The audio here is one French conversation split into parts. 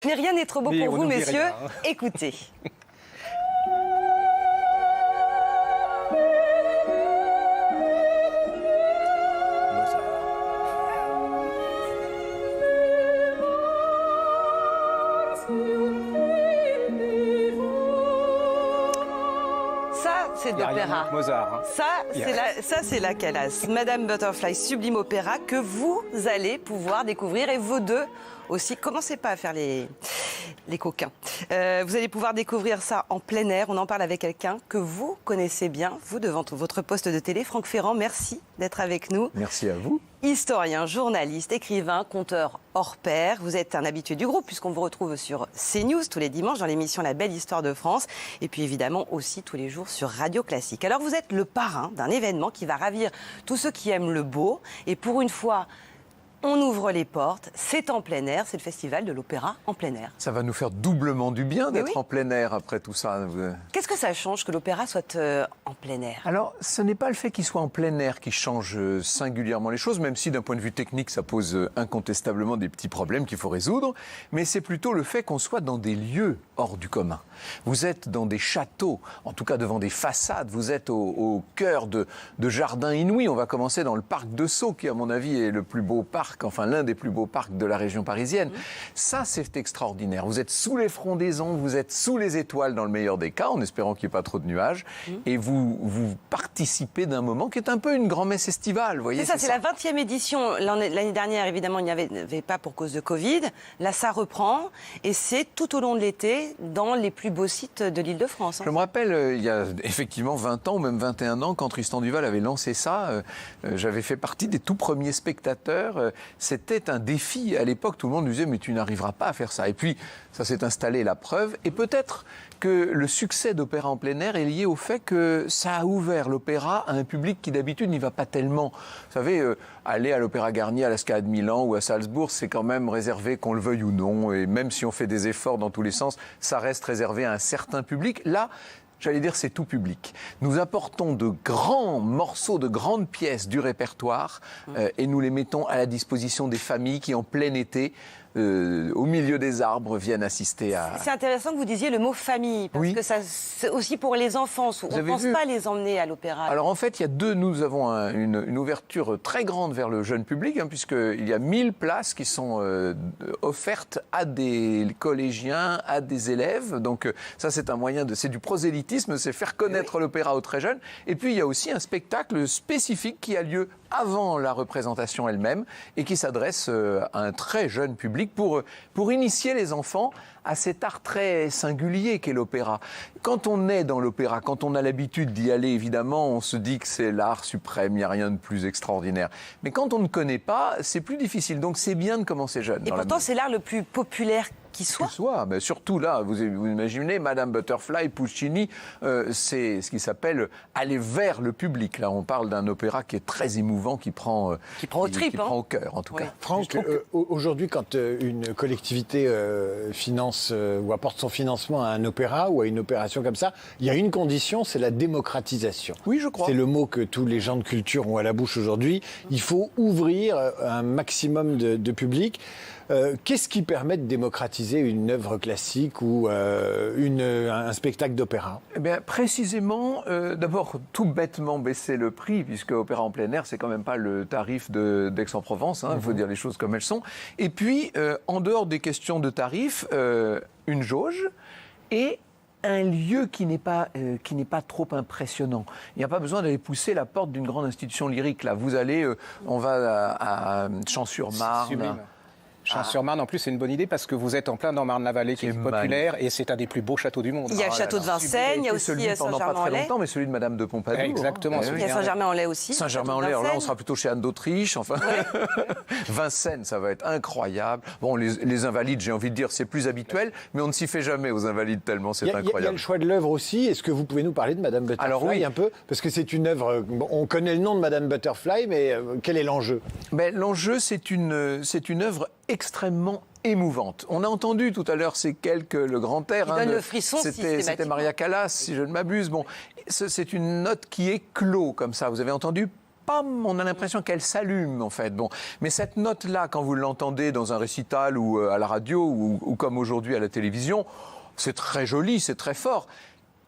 Mais rien n'est trop beau Mais pour on vous, n'oublie messieurs. rien, hein. Écoutez. Ça, c'est de Il y a rien l'opéra. avec Mozart. Hein. Ça, c'est la Calas. Madame Butterfly, sublime opéra que vous allez pouvoir découvrir. Et vous deux aussi, commencez pas à faire les coquins. Vous allez pouvoir découvrir ça en plein air. On en parle avec quelqu'un que vous connaissez bien, vous, devant votre poste de télé. Franck Ferrand, merci d'être avec nous. Merci à vous. Historien, journaliste, écrivain, conteur hors pair. Vous êtes un habitué du groupe puisqu'on vous retrouve sur CNews tous les dimanches dans l'émission La Belle Histoire de France. Et puis évidemment aussi tous les jours sur Radio Classique. Alors vous êtes le parrain d'un événement qui va ravir tous ceux qui aiment le beau. Et pour une fois, on ouvre les portes, c'est en plein air, c'est le festival de l'opéra en plein air. Ça va nous faire doublement du bien d'être oui. en plein air après tout ça. Qu'est-ce que ça change que l'opéra soit en plein air? Alors, ce n'est pas le fait qu'il soit en plein air qui change singulièrement les choses, même si d'un point de vue technique, ça pose incontestablement des petits problèmes qu'il faut résoudre, mais c'est plutôt le fait qu'on soit dans des lieux hors du commun. Vous êtes dans des châteaux, en tout cas devant des façades, vous êtes au cœur de jardins inouïs. On va commencer dans le parc de Sceaux, qui à mon avis est le plus beau parc, enfin l'un des plus beaux parcs de la région parisienne. Ça, c'est extraordinaire. Vous êtes sous les frondaisons, vous êtes sous les étoiles dans le meilleur des cas, en espérant qu'il n'y ait pas trop de nuages, et vous participez d'un moment qui est un peu une grand-messe estivale. Vous voyez, C'est ça, c'est la 20e édition. L'année dernière, évidemment, il n'y avait pas pour cause de Covid. Là, ça reprend, et c'est tout au long de l'été dans les plus beaux sites de l'Île-de-France. Je me rappelle, il y a effectivement 20 ans ou même 21 ans, quand Tristan Duval avait lancé ça, j'avais fait partie des tout premiers spectateurs. C'était un défi. À l'époque, tout le monde nous disait « mais tu n'arriveras pas à faire ça ». Et puis, ça s'est installé, la preuve. Et peut-être que le succès d'Opéra en plein air est lié au fait que ça a ouvert l'opéra à un public qui d'habitude n'y va pas tellement. Vous savez, aller à l'Opéra Garnier, à la Scala de Milan ou à Salzbourg, c'est quand même réservé, qu'on le veuille ou non. Et même si on fait des efforts dans tous les sens, ça reste réservé à un certain public. Là, j'allais dire, c'est tout public. Nous apportons de grands morceaux, de grandes pièces du répertoire et nous les mettons à la disposition des familles qui, en plein été, au milieu des arbres, viennent assister à... C'est intéressant que vous disiez le mot famille, parce Oui. que ça, c'est aussi pour les enfants. On ne pense pas les emmener à l'opéra. Alors en fait, il y a nous avons une ouverture très grande vers le jeune public, puisqu'il y a 1000 places qui sont offertes à des collégiens, à des élèves. Donc ça, c'est un moyen c'est du prosélytisme, c'est faire connaître l'opéra aux très jeunes. Et puis il y a aussi un spectacle spécifique qui a lieu avant la représentation elle-même et qui s'adresse à un très jeune public pour initier les enfants à cet art très singulier qu'est l'opéra. Quand on est dans l'opéra, quand on a l'habitude d'y aller, évidemment, on se dit que c'est l'art suprême, il n'y a rien de plus extraordinaire. Mais quand on ne connaît pas, c'est plus difficile. Donc c'est bien de commencer jeune. Et pourtant, c'est l'art le plus populaire qui soit. Mais surtout là, vous imaginez, Madame Butterfly, Puccini, c'est ce qui s'appelle aller vers le public. Là, on parle d'un opéra qui est très émouvant, qui prend aux tripes, qui prend au cœur, en tout cas. Franck, aujourd'hui, quand une collectivité finance ou apporte son financement à un opéra ou à une opération comme ça, il y a une condition, c'est la démocratisation. Oui, je crois. C'est le mot que tous les gens de culture ont à la bouche aujourd'hui. Il faut ouvrir un maximum de public. Qu'est-ce qui permet de démocratiser une œuvre classique ou un spectacle d'opéra? Eh bien, précisément, d'abord, tout bêtement baisser le prix, puisque opéra en plein air, c'est quand même pas le tarif d'Aix-en-Provence, il faut dire les choses comme elles sont. Et puis, en dehors des questions de tarifs, une jauge et un lieu qui n'est pas trop impressionnant. Il n'y a pas besoin d'aller pousser la porte d'une grande institution lyrique. Là, vous allez, on va à Champs-sur-Marne. Champs-sur-Marne, en plus, c'est une bonne idée parce que vous êtes en plein dans Marne-la-Vallée, qui est populaire et c'est un des plus beaux châteaux du monde. Il y a le château de Vincennes, il y a aussi celui pendant pas très Saint-Germain-en-Laye. longtemps, mais celui de Madame de Pompadour. Exactement. Il y a Saint-Germain-en-Laye aussi. Saint-Germain-en-Laye, alors là, on sera plutôt chez Anne d'Autriche. Enfin, Vincennes, ça va être incroyable. Bon, les Invalides, j'ai envie de dire, c'est plus habituel, mais on ne s'y fait jamais aux Invalides tellement c'est incroyable. Il y a le choix de l'œuvre aussi. Est-ce que vous pouvez nous parler de Madame Butterfly un peu? Parce que c'est une œuvre. On connaît le nom de Madame Butterfly, mais quel est l'enjeu? L'enjeu, c'est une œuvre extrêmement émouvante. On a entendu tout à l'heure le grand air. Qui donne le frisson C'était Maria Callas, si je ne m'abuse. Bon, c'est une note qui éclot comme ça. Vous avez entendu pam, on a l'impression qu'elle s'allume en fait. Bon, mais cette note-là, quand vous l'entendez dans un récital ou à la radio ou comme aujourd'hui à la télévision, c'est très joli, c'est très fort.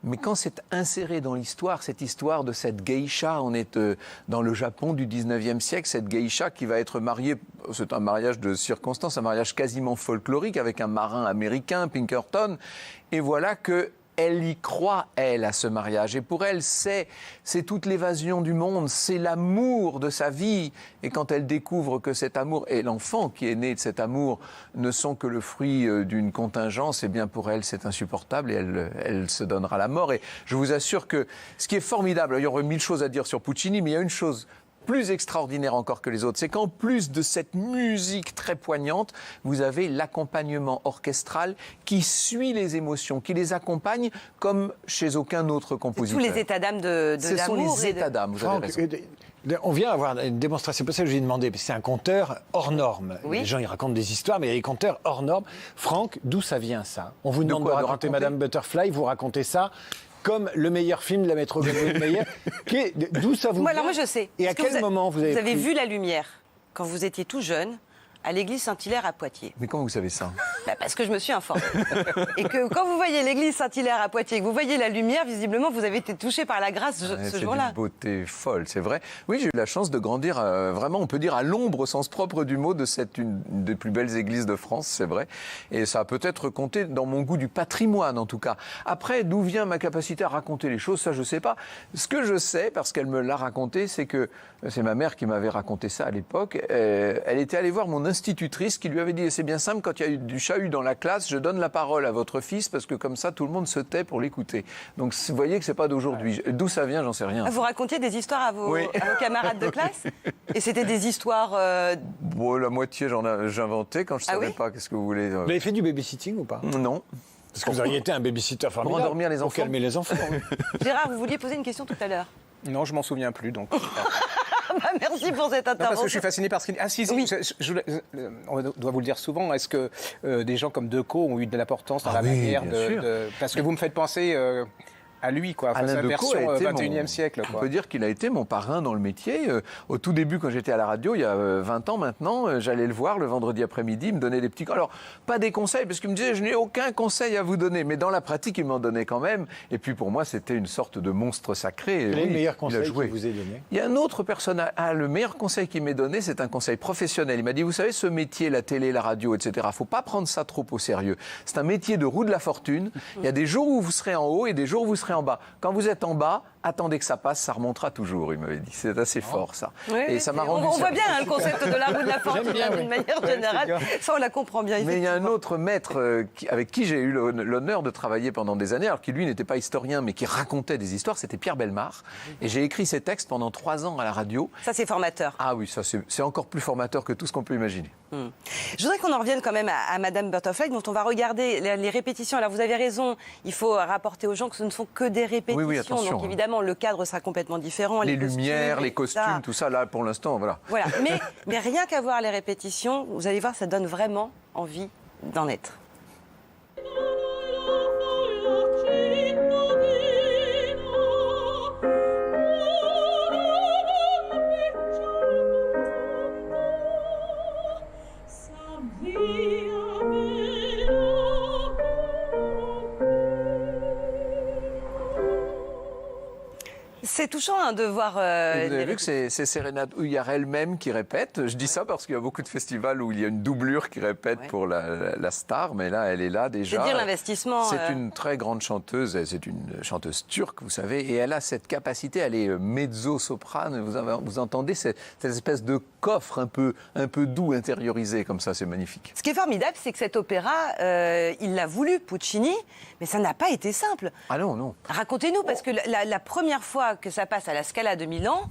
Mais quand c'est inséré dans l'histoire, cette histoire de cette geisha, on est dans le Japon du 19e siècle, cette geisha qui va être mariée, c'est un mariage de circonstance, un mariage quasiment folklorique avec un marin américain, Pinkerton, et voilà que elle y croit, elle, à ce mariage. Et pour elle, c'est toute l'évasion du monde, c'est l'amour de sa vie. Et quand elle découvre que cet amour et l'enfant qui est né de cet amour ne sont que le fruit d'une contingence, eh bien pour elle, c'est insupportable et elle se donnera la mort. Et je vous assure que ce qui est formidable, il y aurait 1000 choses à dire sur Puccini, mais il y a une chose plus extraordinaire encore que les autres, c'est qu'en plus de cette musique très poignante, vous avez l'accompagnement orchestral qui suit les émotions, qui les accompagne comme chez aucun autre compositeur. Tous les états d'âme de Ce sont l'amour. les états d'âme, vous avez raison. On vient avoir une démonstration, c'est pour ça que je lui ai demandé, parce que c'est un conteur hors norme. Oui. Les gens, ils racontent des histoires, mais il y a des conteurs hors norme. Franck, d'où ça vient ça? On vous demande de raconter Madame Butterfly, vous racontez ça comme le meilleur film de la Metro-Goldwyn-Mayer. D'où ça vous vient? Alors moi je sais. Et à quel moment vous avez vu la lumière quand vous étiez tout jeune à l'église Saint-Hilaire à Poitiers? Mais comment vous savez ça? Parce que je me suis informée. Et que quand vous voyez l'église Saint-Hilaire à Poitiers, que vous voyez la lumière, visiblement, vous avez été touché par la grâce ce jour-là. C'est d'une beauté folle, c'est vrai. Oui, j'ai eu la chance de grandir, vraiment, on peut dire, à l'ombre, au sens propre du mot, de une des plus belles églises de France, c'est vrai. Et ça a peut-être compté dans mon goût du patrimoine, en tout cas. Après, d'où vient ma capacité à raconter les choses, ça, je ne sais pas. Ce que je sais, parce qu'elle me l'a raconté, c'est que c'est ma mère qui m'avait raconté ça à l'époque. Elle était allée voir mon institutrice qui lui avait dit, c'est bien simple, quand il y a eu du chahut dans la classe, je donne la parole à votre fils parce que comme ça, tout le monde se tait pour l'écouter. Donc, vous voyez que c'est pas d'aujourd'hui. D'où ça vient, j'en sais rien. Vous racontiez des histoires à vos camarades de classe? Et c'était des histoires... Bon, la moitié, j'inventais quand je savais pas. Qu'est-ce que vous voulez Vous avez fait du babysitting ou pas? Non. Parce que vous auriez été un babysitter formidable. Pour endormir les enfants. Pour calmer les enfants. Gérard, vous vouliez poser une question tout à l'heure. Non, je m'en souviens plus, donc... Merci pour cette intervention. Non, parce que je suis fasciné par ce qu'il... Ah si, oui. On doit vous le dire souvent, est-ce que des gens comme Decaux ont eu de l'importance dans la manière de... Parce que vous me faites penser... à lui, quoi. Enfin, Alain Decaux version a été 21e siècle, quoi. On peut dire qu'il a été mon parrain dans le métier. Au tout début, quand j'étais à la radio, il y a 20 ans maintenant, j'allais le voir le vendredi après-midi, il me donnait des petits... Alors, pas des conseils, parce qu'il me disait, je n'ai aucun conseil à vous donner. Mais dans la pratique, il m'en donnait quand même. Et puis, pour moi, c'était une sorte de monstre sacré. Quel est le meilleur conseil qu'il vous ait donné? Il y a un autre personnage. Le meilleur conseil qu'il m'ait donné, c'est un conseil professionnel. Il m'a dit, vous savez, ce métier, la télé, la radio, etc., faut pas prendre ça trop au sérieux. C'est un métier de roue de la fortune. Il y a des jours où vous serez en haut et des jours où vous serez en bas. Quand vous êtes en bas, attendez que ça passe, ça remontera toujours, il m'avait dit. C'est assez fort, ça. Oui, et ça m'a rendu... On voit bien le concept de la roue de la fortune d'une manière générale. Ça, on la comprend bien. Mais il y a un autre maître avec qui j'ai eu l'honneur de travailler pendant des années, alors qui, lui, n'était pas historien, mais qui racontait des histoires, c'était Pierre Bellemare. Et j'ai écrit ses textes pendant 3 ans à la radio. Ça, c'est formateur. Ah oui, ça, c'est encore plus formateur que tout ce qu'on peut imaginer. Je voudrais qu'on en revienne quand même à Madame Butterfly, dont on va regarder les répétitions. Alors, vous avez raison, il faut rapporter aux gens que ce ne sont que des répétitions. Oui, attention. Donc, évidemment, le cadre sera complètement différent. Les lumières, les costumes, tout ça, là, pour l'instant, voilà. Voilà, mais rien qu'à voir les répétitions, vous allez voir, ça donne vraiment envie d'en être. C'est touchant de voir... vous avez vu que c'est Sérénade Houillard elle-même qui répète. Je dis ça parce qu'il y a beaucoup de festivals où il y a une doublure qui répète pour la star, mais là, elle est là déjà. C'est dire l'investissement. C'est une très grande chanteuse, c'est une chanteuse turque, vous savez, et elle a cette capacité, elle est mezzo-soprane, vous entendez cette espèce de coffre un peu doux, intériorisé, comme ça, c'est magnifique. Ce qui est formidable, c'est que cet opéra, il l'a voulu, Puccini, mais ça n'a pas été simple. Ah non, non. Racontez-nous, parce que la première fois que ça passe à la Scala de Milan,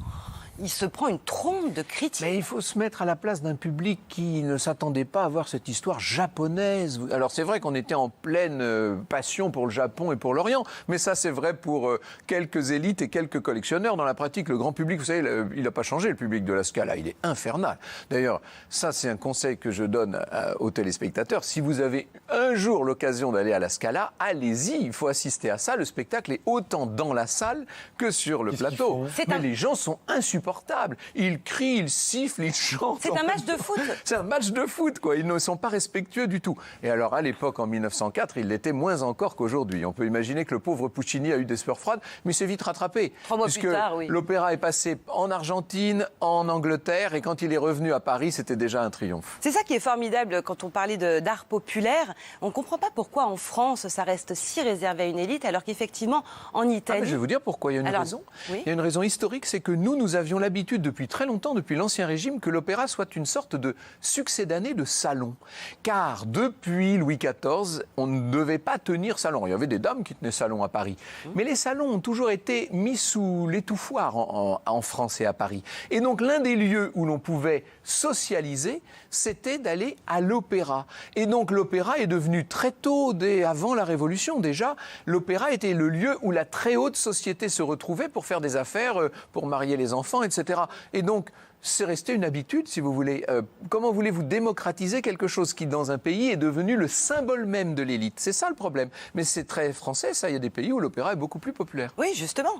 il se prend une trombe de critiques. Mais il faut se mettre à la place d'un public qui ne s'attendait pas à voir cette histoire japonaise. Alors c'est vrai qu'on était en pleine passion pour le Japon et pour l'Orient, mais ça c'est vrai pour quelques élites et quelques collectionneurs. Dans la pratique, le grand public, vous savez, il n'a pas changé, le public de la Scala, il est infernal. D'ailleurs, ça c'est un conseil que je donne aux téléspectateurs. Si vous avez un jour l'occasion d'aller à la Scala, allez-y, il faut assister à ça. Le spectacle est autant dans la salle que sur le plateau. Mais les gens sont insupportables. insupportable. Ils crient, ils sifflent, ils chantent. C'est un match de foot. C'est un match de foot, quoi. Ils ne sont pas respectueux du tout. Et alors, à l'époque, en 1904, ils l'étaient moins encore qu'aujourd'hui. On peut imaginer que le pauvre Puccini a eu des sueurs froides, mais il s'est vite rattrapé. 3 mois plus tard, oui. L'opéra est passé en Argentine, en Angleterre, et quand il est revenu à Paris, c'était déjà un triomphe. C'est ça qui est formidable quand on parlait d'art populaire. On ne comprend pas pourquoi en France, ça reste si réservé à une élite, alors qu'effectivement, en Italie... Je vais vous dire pourquoi. Il y a une raison. Oui. Il y a une raison historique, c'est que nous avions l'habitude depuis très longtemps, depuis l'Ancien Régime, que l'opéra soit une sorte de succédané de salon. Car depuis Louis XIV, on ne devait pas tenir salon. Il y avait des dames qui tenaient salon à Paris. Mais les salons ont toujours été mis sous l'étouffoir en France et à Paris. Et donc l'un des lieux où l'on pouvait socialiser, c'était d'aller à l'opéra. Et donc l'opéra est devenu très tôt, avant la Révolution déjà, l'opéra était le lieu où la très haute société se retrouvait pour faire des affaires, pour marier les enfants, etc. Et donc, c'est resté une habitude, si vous voulez. Comment voulez-vous démocratiser quelque chose qui, dans un pays, est devenu le symbole même de l'élite? C'est ça le problème. Mais c'est très français, ça. Il y a des pays où l'opéra est beaucoup plus populaire. Oui, justement.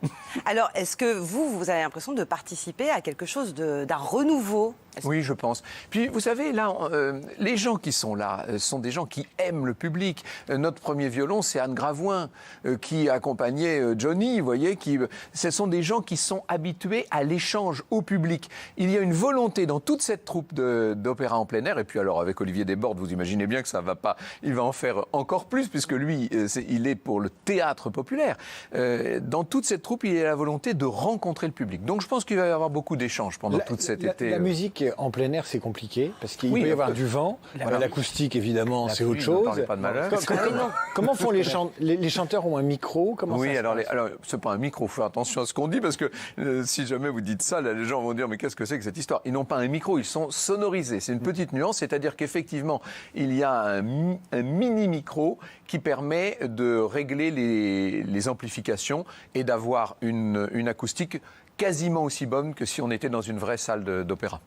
Alors, est-ce que vous avez l'impression de participer à quelque chose d'un renouveau? Oui, je pense. Puis, vous savez, là, les gens qui sont là sont des gens qui aiment le public. Notre premier violon, c'est Anne Gravoin, qui accompagnait Johnny, vous voyez. Ce sont des gens qui sont habitués à l'échange au public. Il y a une volonté dans toute cette troupe d'opéra en plein air. Et puis, alors, avec Olivier Desbordes, vous imaginez bien que ça va pas... Il va en faire encore plus, puisque lui, il est pour le théâtre populaire. Dans toute cette troupe, il y a la volonté de rencontrer le public. Donc, je pense qu'il va y avoir beaucoup d'échanges pendant tout cet été. La musique en plein air, c'est compliqué, parce qu'il peut y avoir du vent. L'acoustique, évidemment, c'est autre chose. Ne pas de malheur. Comment font les chanteurs? Ont un micro? Alors, c'est pas un micro, il faut faire attention à ce qu'on dit, parce que si jamais vous dites ça, là, les gens vont dire, mais qu'est-ce que c'est que cette histoire? Ils n'ont pas un micro, ils sont sonorisés. C'est une petite nuance, c'est-à-dire qu'effectivement, il y a un mini-micro qui permet de régler les amplifications et d'avoir une acoustique quasiment aussi bonne que si on était dans une vraie salle d'opéra.